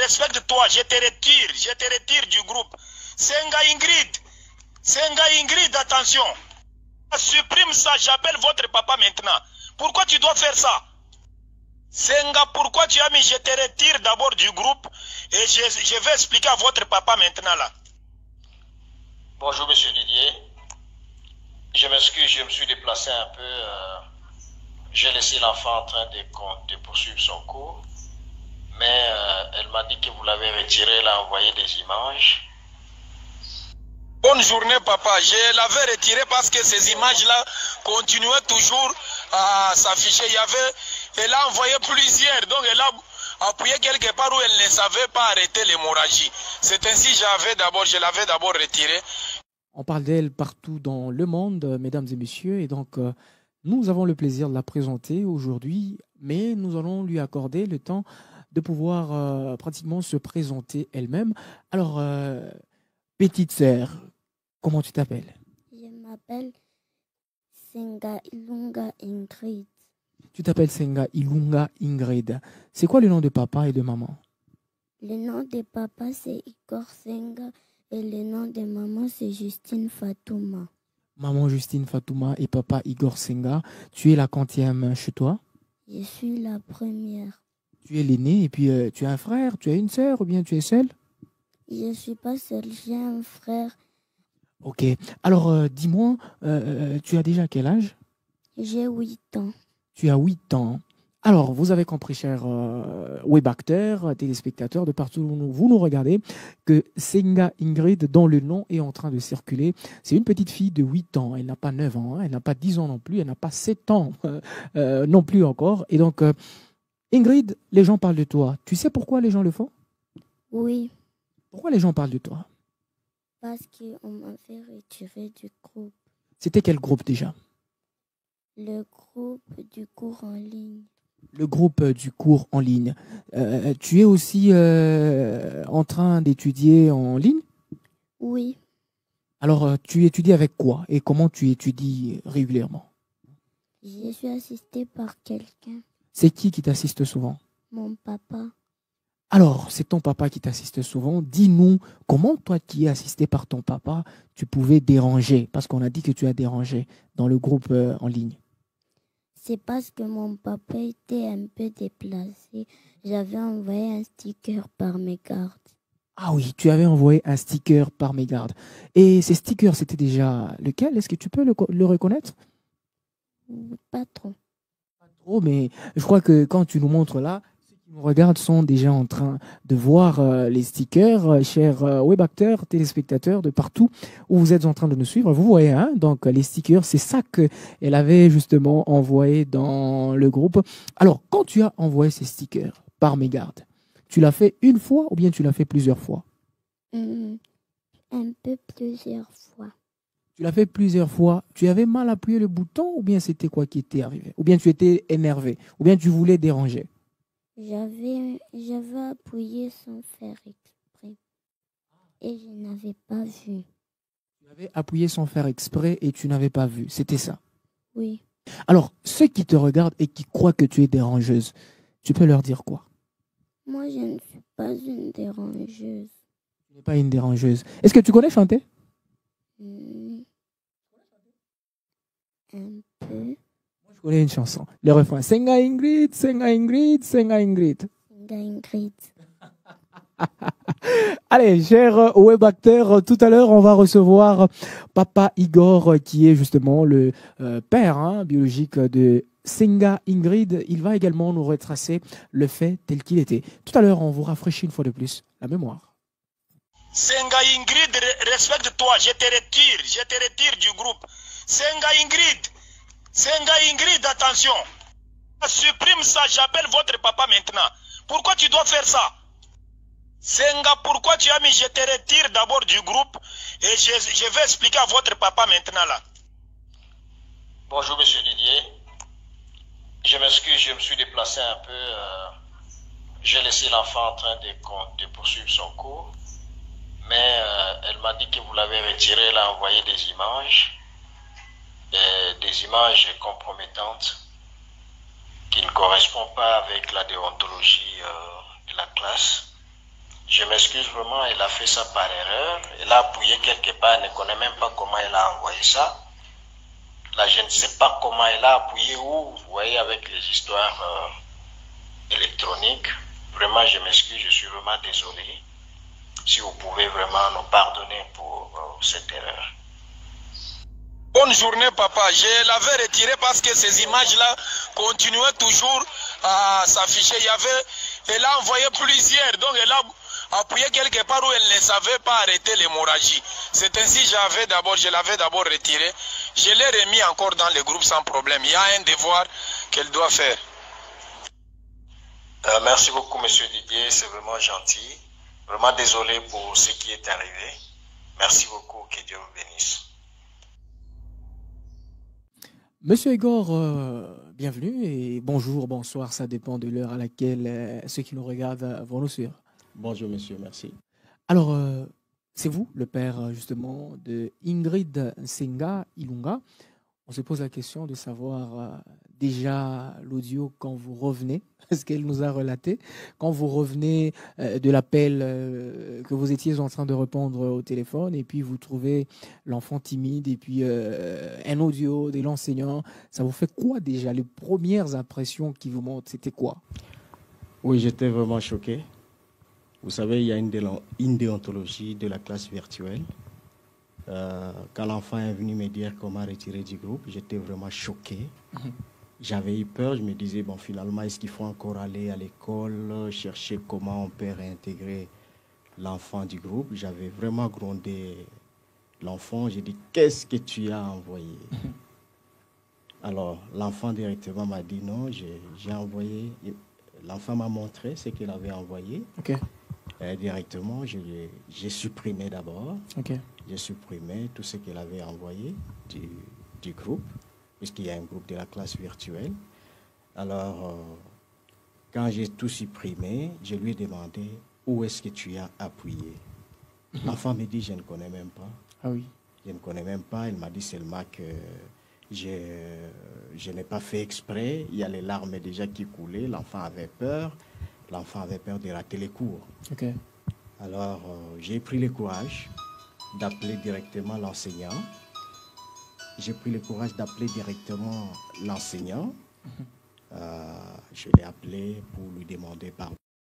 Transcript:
respecte-toi, je te retire du groupe. Senga Ingrid, attention. Supprime ça, j'appelle votre papa maintenant. Pourquoi tu dois faire ça? Senga, pourquoi tu as mis je te retire d'abord du groupe et je vais expliquer à votre papa maintenant là. Bonjour monsieur Didier. Je m'excuse, je me suis déplacé un peu. J'ai laissé l'enfant en train de poursuivre son cours. Mais elle m'a dit que vous l'avez retiré, elle a envoyé des images. Bonne journée papa, je l'avais retiré parce que ces images-là continuaient toujours à s'afficher. Elle a envoyé plusieurs, donc elle a appuyé quelque part où elle ne savait pas arrêter l'hémorragie. C'est ainsi que je l'avais d'abord retiré. On parle d'elle partout dans le monde, mesdames et messieurs, et donc nous avons le plaisir de la présenter aujourd'hui, mais nous allons lui accorder le temps de pouvoir pratiquement se présenter elle-même. Alors, petite sœur, comment tu t'appelles? Je m'appelle Senga Ilunga Ingrid. Tu t'appelles Senga Ilunga Ingrid. C'est quoi le nom de papa et de maman? Le nom de papa, c'est Igor Senga et le nom de maman, c'est Justine Fatouma. Maman Justine Fatouma et papa Igor Senga. Tu es la quantième chez toi? Je suis la première. Tu es l'aîné et puis tu as un frère, tu as une sœur ou bien tu es seule? Je ne suis pas seule, j'ai un frère. Ok. Alors, dis-moi, tu as déjà quel âge? J'ai 8 ans. Tu as 8 ans. Alors, vous avez compris, chers webacteurs, téléspectateurs de partout où vous nous regardez, que Senga Ingrid, dont le nom est en train de circuler, c'est une petite fille de 8 ans. Elle n'a pas 9 ans, hein, elle n'a pas 10 ans non plus, elle n'a pas 7 ans non plus encore. Et donc, Ingrid, les gens parlent de toi. Tu sais pourquoi les gens le font? Oui. Pourquoi les gens parlent de toi? Parce qu'on m'a fait retirer du groupe. C'était quel groupe déjà? Le groupe du cours en ligne. Le groupe du cours en ligne. Tu es aussi en train d'étudier en ligne? Oui. Alors, tu étudies avec quoi et comment tu étudies régulièrement? Je suis assistée par quelqu'un. C'est qui t'assiste souvent? Mon papa. Alors, c'est ton papa qui t'assiste souvent. Dis-nous, comment toi qui es assisté par ton papa, tu pouvais déranger? Parce qu'on a dit que tu as dérangé dans le groupe en ligne. C'est parce que mon papa était un peu déplacé. J'avais envoyé un sticker par mégarde. Ah oui, tu avais envoyé un sticker par mégarde. Et ces stickers, c'était déjà lequel? Est-ce que tu peux le reconnaître? Pas trop. Pas trop, mais je crois que quand tu nous montres là, ceux qui nous regardent sont déjà en train de voir les stickers, chers webacteurs, téléspectateurs de partout où vous êtes en train de nous suivre. Vous voyez, hein, donc les stickers, c'est ça qu'elle avait justement envoyé dans le groupe. Alors, quand tu as envoyé ces stickers par mégarde, tu l'as fait une fois ou bien tu l'as fait plusieurs fois? Un peu plusieurs fois. Tu l'as fait plusieurs fois. Tu avais mal appuyé le bouton ou bien c'était quoi qui était arrivé? Ou bien tu étais énervé? Ou bien tu voulais déranger? J'avais appuyé sans faire exprès. Et je n'avais pas vu. Tu avais appuyé sans faire exprès et tu n'avais pas vu. C'était ça? Oui. Alors, ceux qui te regardent et qui croient que tu es dérangeuse, tu peux leur dire quoi? Moi, je ne suis pas une dérangeuse. Tu n'es pas une dérangeuse. Est-ce que tu connais chanter? Un peu. Je connais une chanson. Le refrain. Senga Ingrid, Senga Ingrid, Senga Ingrid. Senga Ingrid. Allez, chers webacteurs, tout à l'heure, on va recevoir Papa Igor, qui est justement le père biologique de Senga Ingrid. Il va également nous retracer le fait tel qu'il était. Tout à l'heure, on vous rafraîchit une fois de plus la mémoire. Senga Ingrid, respecte-toi, je te retire du groupe. Senga Ingrid, attention. Supprime ça, j'appelle votre papa maintenant. Pourquoi tu dois faire ça? Senga, pourquoi tu as mis je te retire d'abord du groupe et je vais expliquer à votre papa maintenant là. Bonjour monsieur Didier. Je m'excuse, je me suis déplacé un peu. J'ai laissé l'enfant en train de poursuivre son cours. Mais elle m'a dit que vous l'avez retiré, elle a envoyé des images compromettantes qui ne correspondent pas avec la déontologie de la classe. Je m'excuse vraiment, elle a fait ça par erreur. Elle a appuyé quelque part, elle ne connaît même pas comment elle a envoyé ça. Là, je ne sais pas comment elle a appuyé où, vous voyez, avec les histoires électroniques. Vraiment, je m'excuse, je suis vraiment désolé. Si vous pouvez vraiment nous pardonner pour cette erreur. Bonne journée, papa. Je l'avais retiré parce que ces images-là continuaient toujours à s'afficher. Elle a envoyé plusieurs, donc elle a appuyé quelque part où elle ne savait pas arrêter l'hémorragie. C'est ainsi que je l'avais d'abord retiré. Je l'ai remis encore dans le groupe sans problème. Il y a un devoir qu'elle doit faire. Merci beaucoup, monsieur Didier. C'est vraiment gentil. Vraiment désolé pour ce qui est arrivé. Merci beaucoup. Que Dieu vous bénisse. Monsieur Igor, bienvenue et bonjour, bonsoir, ça dépend de l'heure à laquelle ceux qui nous regardent vont nous suivre. Bonjour monsieur, merci. Alors, c'est vous, le père justement de Ingrid Nsenga Ilunga. On se pose la question de savoir déjà l'audio quand vous revenez, ce qu'elle nous a relaté, quand vous revenez de l'appel que vous étiez en train de répondre au téléphone et puis vous trouvez l'enfant timide et puis un audio de l'enseignant, ça vous fait quoi déjà? Les premières impressions qui vous montent, c'était quoi? Oui, j'étais vraiment choqué. Vous savez, il y a une déontologie de la classe virtuelle. Quand l'enfant est venu me dire qu'on m'a retiré du groupe, j'étais vraiment choqué. J'avais eu peur, je me disais, bon, finalement, est-ce qu'il faut encore aller à l'école, chercher comment on peut réintégrer l'enfant du groupe? J'avais vraiment grondé l'enfant, j'ai dit, qu'est-ce que tu as envoyé? Alors, l'enfant directement m'a dit, non, j'ai envoyé, l'enfant m'a montré ce qu'il avait envoyé. Okay. Directement, j'ai supprimé d'abord. Okay. J'ai supprimé tout ce qu'elle avait envoyé du groupe, puisqu'il y a un groupe de la classe virtuelle. Alors, quand j'ai tout supprimé, je lui ai demandé où est-ce que tu as appuyé. L'enfant me dit, je ne connais même pas. Ah oui. Je ne connais même pas. Il m'a dit seulement que je n'ai pas fait exprès. Il y a les larmes déjà qui coulaient. L'enfant avait peur. L'enfant avait peur de rater les cours. Okay. Alors, j'ai pris le courage d'appeler directement l'enseignant. J'ai pris le courage d'appeler directement l'enseignant. Je l'ai appelé pour lui demander pardon.